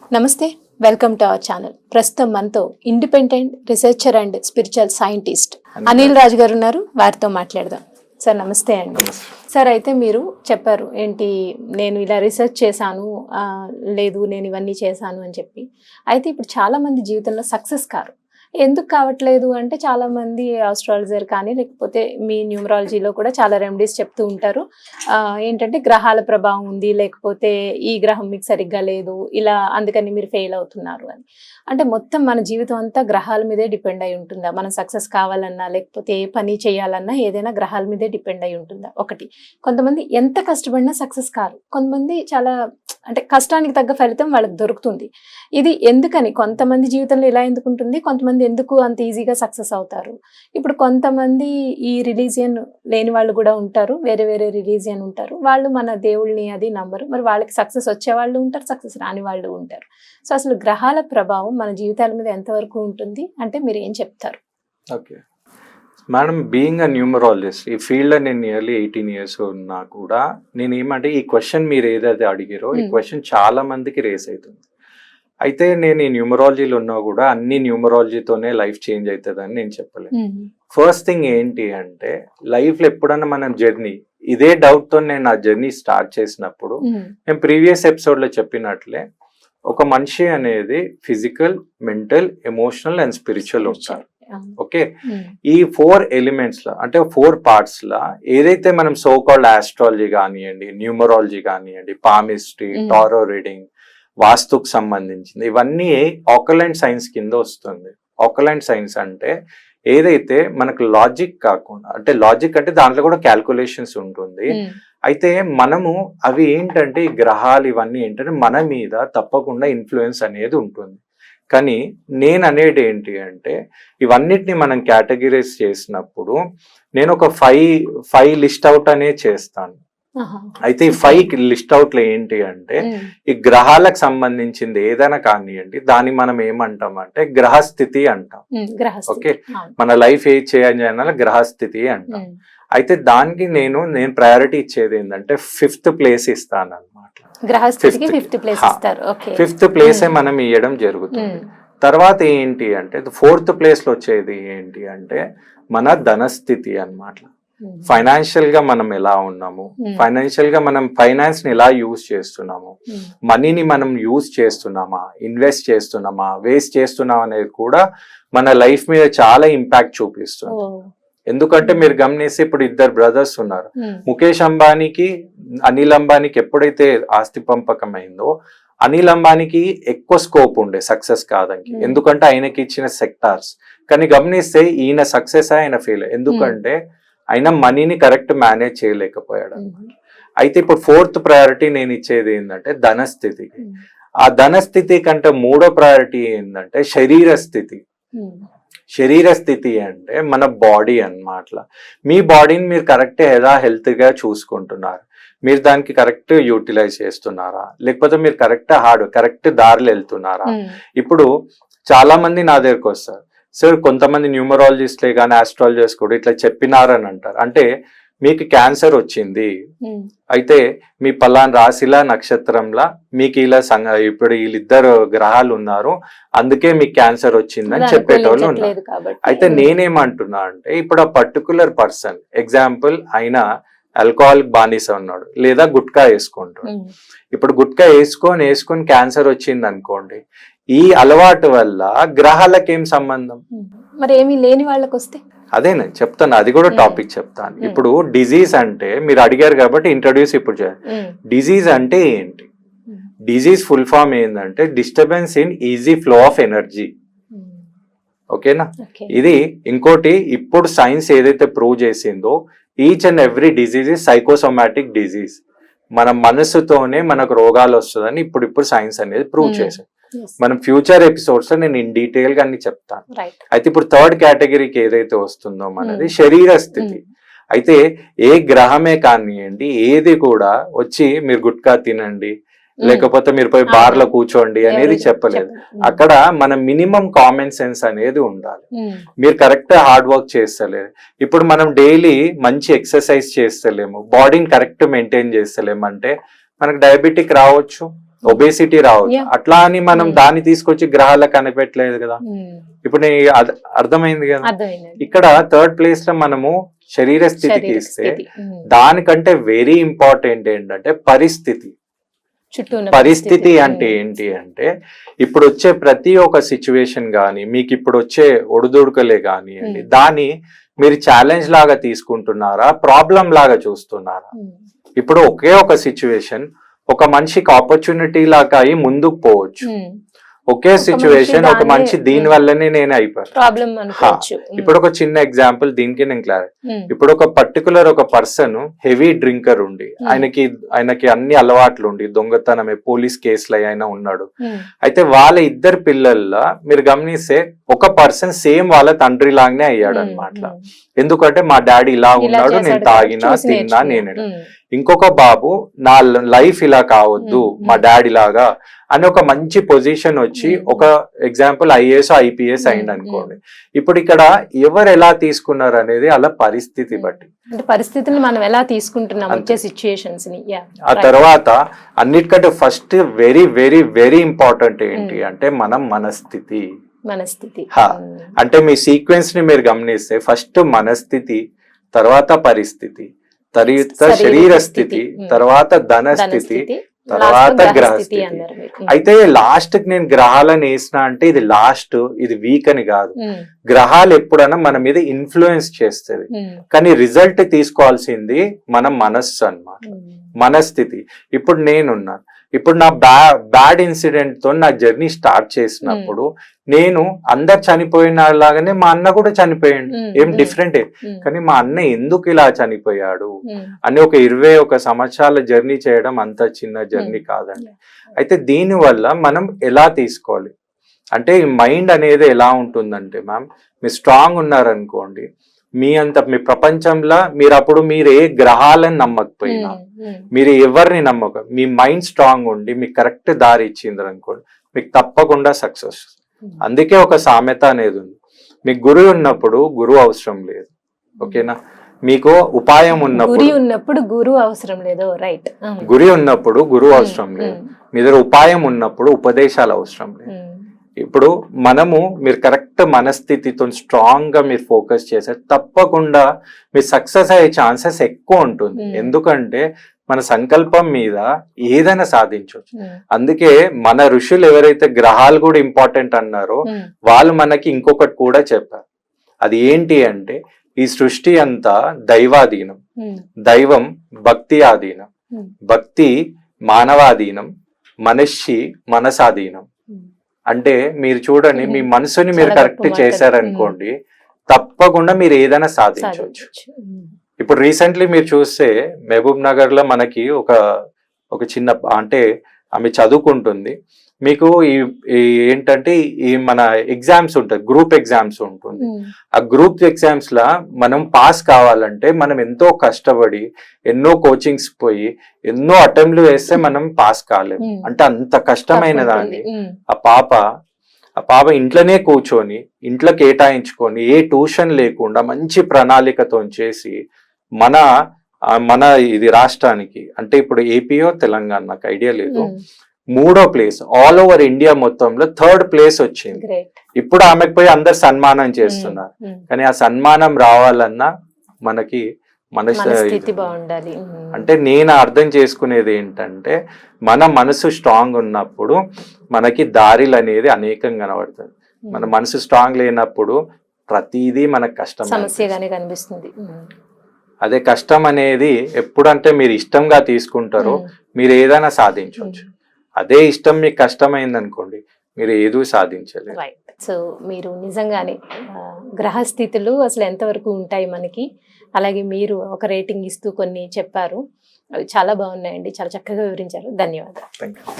నమస్తే, welcome to our channel. ప్రస్తుతం మనతో independent researcher and spiritual scientist Anil Raju garu ఉన్నారు. వారితో మాట్లాడదాం. సార్ నమస్తే అండి. సార్, అయితే మీరు చెప్పారు ఏంటి, నేను ఇలా రీసెర్చ్ చేశాను, లేదు నేను ఇవన్నీ చేశాను అని చెప్పి. అయితే ఇప్పుడు చాలా మంది జీవితంలో సక్సెస్ కారు. ఎందుకు కావట్లేదు అంటే, చాలా మంది ఆస్ట్రాలజర్ కానీ లేకపోతే మీ న్యూమరాలజీలో కూడా చాలా రెమెడీస్ చెప్తూ ఉంటారు. ఏంటంటే గ్రహాల ప్రభావం ఉంది, లేకపోతే ఈ గ్రహం మీకు సరిగ్గా లేదు, ఇలా అందుకని మీరు ఫెయిల్ అవుతున్నారు అని. అంటే మొత్తం మన జీవితం అంతా గ్రహాల మీదే డిపెండ్ అయి ఉంటుందా? మనం సక్సెస్ కావాలన్నా లేకపోతే ఏ పని చేయాలన్నా ఏదైనా గ్రహాల మీదే డిపెండ్ అయి ఉంటుందా? ఒకటి. కొంతమంది ఎంత కష్టపడినా సక్సెస్ కారు, కొంతమంది చాలా అంటే కష్టానికి తగ్గ ఫలితం వాళ్ళకి దొరుకుతుంది. ఇది ఎందుకని? కొంతమంది జీవితంలో ఇలా ఎందుకు ఉంటుంది, కొంతమంది ఎందుకు అంత ఈజీగా సక్సెస్ అవుతారు? ఇప్పుడు కొంతమంది ఈ రిలీజియన్ లేని వాళ్ళు కూడా ఉంటారు, వేరే వేరే రిలీజియన్ ఉంటారు, వాళ్ళు మన దేవుళ్ళని అది నమ్మరు. మరి వాళ్ళకి సక్సెస్ వచ్చే వాళ్ళు ఉంటారు, సక్సెస్ రాని వాళ్ళు ఉంటారు. సో అసలు గ్రహాల ప్రభావం మన జీవితాల మీద ఎంతవరకు ఉంటుంది అంటే మీరు ఏం చెప్తారు? Okay madam, being a numerologist ఈ ఫీల్డ్లో నేను నియర్లీ 18 years ఉన్నా కూడా నేను ఏమంటే ఈ క్వశ్చన్ మీరు ఏదైతే అడిగారో ఈ క్వశ్చన్ చాలా మందికి రేస్ అవుతుంది. అయితే నేను ఈ న్యూమరాలజీలో ఉన్నా కూడా అన్ని న్యూమరాలజీతోనే లైఫ్ చేంజ్ అవుతుందని నేను చెప్పలేను. ఫస్ట్ థింగ్ ఏంటి అంటే, లైఫ్లో ఎప్పుడన్నా మనం జర్నీ ఇదే డౌట్తో నేను ఆ జర్నీ స్టార్ట్ చేసినప్పుడు నేను ప్రీవియస్ ఎపిసోడ్లో చెప్పినట్లే ఒక మనిషి అనేది physical, mental, emotional and spiritual ఉంటారు. ఓకే, ఈ 4 ఎలిమెంట్స్ లా అంటే 4 parts లా ఏదైతే మనం సో కాల్డ్ ఆస్ట్రాలజీ కానివ్వండి, న్యూమరాలజీ కానివ్వండి, పామిస్ట్రీ, టారో రీడింగ్, వాస్తుకు సంబంధించింది ఇవన్నీ ఆకలెంట్ సైన్స్ కింద వస్తుంది. ఆకలెంట్ సైన్స్ అంటే ఏదైతే మనకు లాజిక్ కాకుండా, అంటే లాజిక్ అంటే దాంట్లో కూడా క్యాల్కులేషన్స్ ఉంటుంది. అయితే మనము అవి ఏంటంటే ఈ గ్రహాలు ఇవన్నీ ఏంటంటే మన మీద తప్పకుండా ఇన్ఫ్లుయెన్స్ అనేది ఉంటుంది. కానీ నేను అనేది ఏంటి అంటే, ఇవన్నిటిని మనం కేటగిరైజ్ చేసినప్పుడు నేను ఒక 5 లిస్ట్ అవుట్ అనేది చేస్తాను. అయితే ఈ 5 లిస్ట్ అవుట్లు ఏంటి అంటే, ఈ గ్రహాలకు సంబంధించింది ఏదైనా కానివ్వండి, దాన్ని మనం ఏమంటాం అంటే గ్రహస్థితి అంటాం. ఓకే, మన లైఫ్ ఏ చేయాలి గ్రహస్థితి అంటాం. అయితే దానికి నేను ప్రయారిటీ ఇచ్చేది ఏంటంటే 5th place ఇస్తాను అనమాట. 5th place మనం ఇవ్వడం జరుగుతుంది. తర్వాత ఏంటి అంటే 4th place లో వచ్చేది ఏంటి అంటే మన ధనస్థితి అన్నమాట. ఫైనాన్షియల్ గా మనం ఎలా ఉన్నాము, ఫైనాన్షియల్ గా మనం ఫైనాన్స్ ని ఎలా యూజ్ చేస్తున్నాము, మనీని మనం యూజ్ చేస్తున్నామా, ఇన్వెస్ట్ చేస్తున్నామా, వేస్ట్ చేస్తున్నామా అనేది కూడా మన లైఫ్ మీద చాలా ఇంపాక్ట్ చూపిస్తుంది. ఎందుకంటే మీరు గమనిస్తే ఇప్పుడు 2 brothers ఉన్నారు. ముఖేష్ అంబానీకి, అనిల్ అంబానీకి ఎప్పుడైతే ఆస్తి పంపకం అయిందో అనిల్ అంబానీకి ఎక్కువ స్కోప్ ఉండే సక్సెస్ కాదని, ఎందుకంటే ఆయనకి ఇచ్చిన సెక్టార్స్. కానీ గమనిస్తే ఈయన సక్సెస్ ఆయన ఫెయిల్, ఎందుకంటే ఆయన మనీని కరెక్ట్ మేనేజ్ చేయలేకపోయాడు. అయితే ఇప్పుడు 4th ప్రయారిటీ నేను ఇచ్చేది ఏంటంటే ధనస్థితికి. ఆ ధనస్థితి కంటే 3వ ప్రయారిటీ ఏంటంటే శరీర స్థితి. శరీర స్థితి అంటే మన బాడీ అన్నమాట. మీ బాడీని మీరు కరెక్ట్ ఎలా హెల్త్ గా చూసుకుంటున్నారు, మీరు దానికి కరెక్ట్ యూటిలైజ్ చేస్తున్నారా, లేకపోతే మీరు కరెక్ట్ దారిలో వెళ్తున్నారా? ఇప్పుడు చాలా మంది నా దగ్గరకు వస్తారు, సార్ కొంతమంది న్యూమరాలజిస్ట్లే కానీ ఆస్ట్రాలజర్స్ కూడా ఇట్లా చెప్పినారని అంటారు. అంటే మీకు క్యాన్సర్ వచ్చింది, అయితే మీ పలానా రాశిలా నక్షత్రంలా మీకు ఇలా ఇప్పుడు వీళ్ళిద్దరు గ్రహాలు ఉన్నారు, అందుకే మీకు క్యాన్సర్ వచ్చిందని చెప్పేటోళ్ళు ఉన్నారు. అయితే నేనేమంటున్నా అంటే, ఇప్పుడు ఆ పర్టికులర్ పర్సన్ ఎగ్జాంపుల్ ఆయన ఆల్కహాలిక్ బానిస ఉన్నాడు, లేదా గుట్కా వేసుకుంటాడు. ఇప్పుడు గుట్కా వేసుకొని క్యాన్సర్ వచ్చింది అనుకోండి, ఈ అలవాటు వల్ల గ్రహాలకు ఏం సంబంధం? మరి ఏమీ లేని వాళ్ళకి వస్తే అదే నేను చెప్తాను, అది కూడా టాపిక్ చెప్తాను. ఇప్పుడు డిజీజ్ అంటే మీరు అడిగారు కాబట్టి ఇంట్రడ్యూస్ ఇప్పుడు చేయాలి. డిజీజ్ అంటే ఏంటి? డిజీజ్ ఫుల్ ఫామ్ ఏంటంటే disturbance in easy flow of energy. ఓకేనా? ఇది ఇంకోటి, ఇప్పుడు సైన్స్ ఏదైతే ప్రూవ్ చేసిందో each and every disease is psychosomatic disease. మన మనసుతోనే మనకు రోగాలు వస్తుందని ఇప్పుడు సైన్స్ అనేది ప్రూవ్ చేసింది. మనం ఫ్యూచర్ ఎపిసోడ్స్ లో నేను ఇన్ డీటెయిల్ గా అన్ని చెప్తాను. అయితే ఇప్పుడు 3rd కేటగిరీకి ఏదైతే వస్తుందో మనది శరీర స్థితి. అయితే ఏ గ్రహమే కానివ్వండి, ఏది కూడా వచ్చి మీరు గుట్కా తినండి, లేకపోతే మీరు పోయి బార్ లో కూర్చోండి అనేది చెప్పలేదు. అక్కడ మన మినిమం కామన్ సెన్స్ అనేది ఉండాలి. మీరు కరెక్ట్ హార్డ్ వర్క్ చేస్తలేరు, ఇప్పుడు మనం డైలీ మంచి ఎక్సర్సైజ్ చేస్తలేము, బాడీని కరెక్ట్ మెయింటైన్ చేస్తలేము అంటే మనకు డయాబెటిక్ రావచ్చు, ఒబేసిటీ రావచ్చు. Yeah. అట్లా అని మనం దాన్ని తీసుకొచ్చి గ్రహాలకు కనిపెట్టలేదు కదా. ఇప్పుడు అర్థమైంది కదా. అర్థమైందండి. ఇక్కడ థర్డ్ ప్లేస్ లో మనము శరీర స్థితికి శరీర ఇస్తే స్థితి. దానికంటే వెరీ ఇంపార్టెంట్ ఏంటంటే పరిస్థితి. చుట్టూ ఉన్న పరిస్థితి అంటే ఏంటి అంటే ఇప్పుడు వచ్చే ప్రతి ఒక్క సిచ్యువేషన్ గానీ, మీకు ఇప్పుడు వచ్చే ఒడిదుడుకలే కానివ్వండి, దాన్ని మీరు ఛాలెంజ్ లాగా తీసుకుంటున్నారా, ప్రాబ్లం లాగా చూస్తున్నారా? ఇప్పుడు ఒకే ఒక సిచ్యువేషన్ ఒక మనిషికి ఆపర్చునిటీ లాగా అయి ముందుకు పోవచ్చు. ఒకే సిచ్యువేషన్ ఒక మనిషి దీని వల్లనే నేను అయిపోయాను. ప్రాబ్లం అనుకోవచ్చు. ఇప్పుడు ఒక చిన్న ఎగ్జాంపుల్ దీనికి నేను క్లారిటీ. ఇప్పుడు ఒక పర్టికులర్ ఒక పర్సన్ హెవీ డ్రింకర్ ఉండి ఆయనకి అన్ని అలవాట్లు ఉండి దొంగతనమే పోలీస్ కేసులు అయినా ఉన్నాడు. అయితే వాళ్ళ ఇద్దరు పిల్లల్లో మీరు గమనిస్తే ఒక పర్సన్ సేమ్ వాళ్ళ తండ్రి లాగానే అయ్యాడు అనమాట. ఎందుకంటే మా డాడీ ఇలా ఉన్నాడు, నేను తాగినా తిన్నా నేను. ఇంకొక బాబు నా లైఫ్ ఇలా కావద్దు మా డాడీ లాగా అని ఒక మంచి పొజిషన్ వచ్చి ఒక ఎగ్జాంపుల్ ఐఏఎస్ ఐపీఎస్ అయింది అనుకోండి. ఇప్పుడు ఇక్కడ ఎవరు ఎలా తీసుకున్నారు అనేది అలా పరిస్థితి బట్టి, పరిస్థితిని మనం ఎలా తీసుకుంటున్నాం వచ్చే సిచ్యుయేషన్స్ ని. ఆ తర్వాత అన్నిటికంటే first very very very important ఏంటి అంటే మనం మనస్థితి. అంటే మీ సీక్వెన్స్ ని మీరు గమనిస్తే ఫస్ట్ మనస్థితి, తర్వాత పరిస్థితి, తర్వాత శరీర స్థితి, తర్వాత ధన స్థితి, తర్వాత గ్రహస్థితి. అయితే లాస్ట్ కి నేను గ్రహాలను వేసిన అంటే ఇది లాస్ట్, ఇది వీక్ అని కాదు. గ్రహాలు ఎప్పుడైనా మన మీద ఇన్ఫ్లుయెన్స్ చేస్తుంది, కానీ రిజల్ట్ తీసుకోవాల్సింది మన మనస్సు అన్నమాట, మనస్థితి. ఇప్పుడు నేనున్నాను, ఇప్పుడు నా బ్యాడ్ ఇన్సిడెంట్ తో నా జర్నీ స్టార్ట్ చేసినప్పుడు నేను అందరు చనిపోయిన లాగానే మా అన్న కూడా చనిపోయాడు, ఏం డిఫరెంట్. కానీ మా అన్న ఎందుకు ఇలా చనిపోయాడు అని ఒక 21 సంవత్సరాల జర్నీ చేయడం అంత చిన్న జర్నీ కాదండి. అయితే దీని వల్ల మనం ఎలా తీసుకోవాలి అంటే ఈ మైండ్ అనేది ఎలా ఉంటుందంటే మ్యామ్, మీరు స్ట్రాంగ్ ఉన్నారనుకోండి, మీ ప్రపంచంలో మీరు ఏ గ్రహాలను నమ్మకపోయినా, మీరు ఎవరిని నమ్మక, మీ మైండ్ స్ట్రాంగ్ ఉండి మీకు కరెక్ట్ దారి ఇచ్చింది అనుకోండి, మీకు తప్పకుండా సక్సెస్. అందుకే ఒక సామెత అనేది ఉంది, మీకు గురి ఉన్నప్పుడు గురువు అవసరం లేదు, ఓకేనా? మీకు ఉపాయం ఉన్నప్పుడు గురువు అవసరం లేదు, రైట్? గురి ఉన్నప్పుడు గురువు అవసరం లేదు, మీ దగ్గర ఉపాయం ఉన్నప్పుడు ఉపదేశాలు అవసరం లేదు. ఇప్పుడు మీరు కరెక్ట్ మనస్థితితో స్ట్రాంగ్ గా మీరు ఫోకస్ చేస్తే తప్పకుండా మీరు సక్సెస్ అయ్యే ఛాన్సెస్ ఎక్కువ ఉంటుంది. ఎందుకంటే మన సంకల్పం మీద ఏదైనా సాధించవచ్చు. అందుకే మన ఋషులు ఎవరైతే గ్రహాలు కూడా ఇంపార్టెంట్ అన్నారో వాళ్ళు మనకి ఇంకొకటి కూడా చెప్పారు. అది ఏంటి అంటే ఈ సృష్టి అంతా దైవాధీనం, దైవం భక్తి ఆధీనం, భక్తి మానవాధీనం, మనస్సి మనసాధీనం. అంటే మీరు చూడండి, మీ మనసుని మీరు కరెక్ట్ చేశారనుకోండి తప్పకుండా మీరు ఏదైనా సాధించవచ్చు. ఇప్పుడు రీసెంట్లీ మీరు చూస్తే మహబూబ్ నగర్ లో మనకి ఒక చిన్న అంటే ఆమె చదువుకుంటుంది. మీకు ఏంటంటే ఈ మన ఎగ్జామ్స్ ఉంటాయి, గ్రూప్ ఎగ్జామ్స్ ఉంటుంది. ఆ గ్రూప్ ఎగ్జామ్స్ లా మనం పాస్ కావాలంటే మనం ఎంతో కష్టపడి ఎన్నో కోచింగ్స్ పోయి ఎన్నో అటెంప్ట్లు వేస్తే మనం పాస్ కాలేము. అంటే అంత కష్టమైన దాన్ని ఆ పాప ఇంట్లోనే కూర్చొని ఇంట్లో కేటాయించుకొని ఏ ట్యూషన్ లేకుండా మంచి ప్రణాళికతో చేసి మన ఇది రాష్ట్రానికి, అంటే ఇప్పుడు ఏపీయో తెలంగాణ నాకు ఐడియా లేదు, 3వ ప్లేస్ ఆల్ ఓవర్ ఇండియా మొత్తంలో 3rd ప్లేస్ వచ్చింది. ఇప్పుడు ఆమెకు పోయి అందరు సన్మానం చేస్తున్నారు. కానీ ఆ సన్మానం రావాలన్నా మనకి మనస్థితి బాగుండాలి. అంటే నేను అర్థం చేసుకునేది ఏంటంటే మన మనసు స్ట్రాంగ్ ఉన్నప్పుడు మనకి దారిలు అనేది అనేకం కనబడుతుంది. మన మనసు స్ట్రాంగ్ లేనప్పుడు ప్రతిదీ మనకు కష్టం, సమస్యగానే కనిపిస్తుంది. అదే కష్టం అనేది ఎప్పుడంటే మీరు ఇష్టంగా తీసుకుంటారో మీరు ఏదైనా సాధించవచ్చు. అదే ఇష్టం మీకు కష్టమైంది అనుకోండి మీరు ఏదో సాధించలేరు. సో మీరు నిజంగానే గ్రహస్థితులు అసలు ఎంతవరకు ఉంటాయి మనకి, అలాగే మీరు ఒక రేటింగ్ ఇస్తూ కొన్ని చెప్పారు, అవి చాలా బాగున్నాయండి, చాలా చక్కగా వివరించారు. ధన్యవాదాలు. థాంక్యూ.